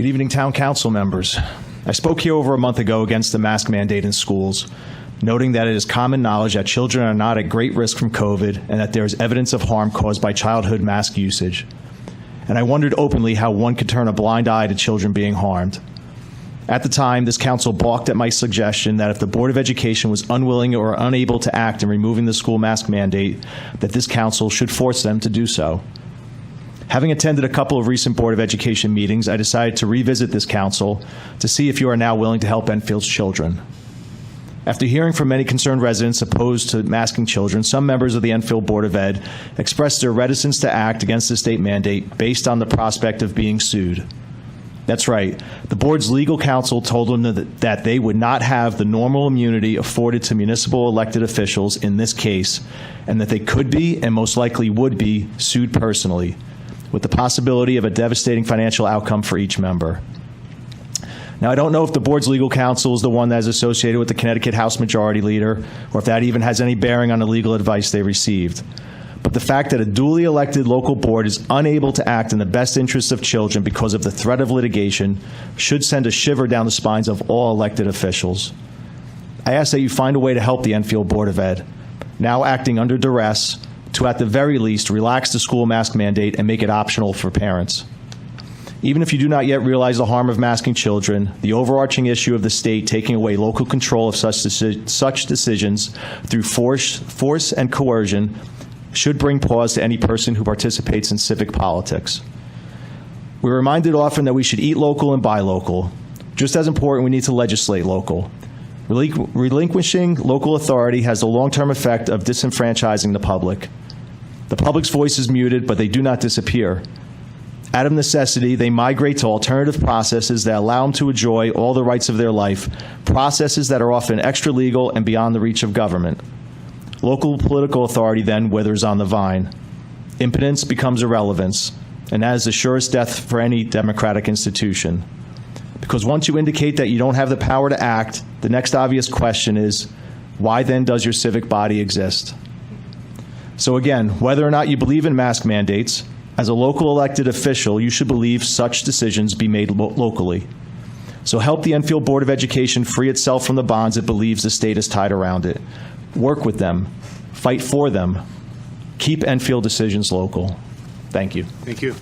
Good evening, Town Council members. I spoke here over a month ago against the mask mandate in schools, noting that it is common knowledge that children are not at great risk from COVID and that there is evidence of harm caused by childhood mask usage. And I wondered openly how one could turn a blind eye to children being harmed. At the time, this council balked at my suggestion that if the Board of Education was unwilling or unable to act in removing the school mask mandate, that this council should force them to do so. Having attended a couple of recent Board of Education meetings, I decided to revisit this council to see if you are now willing to help Enfield's children. After hearing from many concerned residents opposed to masking children, some members of the Enfield Board of Ed expressed their reticence to act against the state mandate based on the prospect of being sued. That's right. The board's legal counsel told them that they would not have the normal immunity afforded to municipal elected officials in this case, and that they could be, and most likely would be, sued personally, with the possibility of a devastating financial outcome for each member. Now, I don't know if the board's legal counsel is the one that is associated with the Connecticut House Majority Leader, or if that even has any bearing on the legal advice they received. But the fact that a duly elected local board is unable to act in the best interests of children because of the threat of litigation should send a shiver down the spines of all elected officials. I ask that you find a way to help the Enfield Board of Ed, now acting under duress, to at the very least relax the school mask mandate and make it optional for parents. Even if you do not yet realize the harm of masking children, the overarching issue of the state taking away local control of such decisions through force and coercion should bring pause to any person who participates in civic politics. We're reminded often that we should eat local and buy local. Just as important, we need to legislate local. Relinquishing local authority has the long-term effect of disenfranchising the public. The public's voice is muted, but they do not disappear. Out of necessity, they migrate to alternative processes that allow them to enjoy all the rights of their life, processes that are often extra-legal and beyond the reach of government. Local political authority then withers on the vine. Impotence becomes irrelevance, and that is the surest death for any democratic institution. Because once you indicate that you don't have the power to act, the next obvious question is, why then does your civic body exist? So again, whether or not you believe in mask mandates, as a local elected official, you should believe such decisions be made locally. So help the Enfield Board of Education free itself from the bonds it believes the state is tied around it. Work with them. Fight for them. Keep Enfield decisions local. Thank you. Thank you.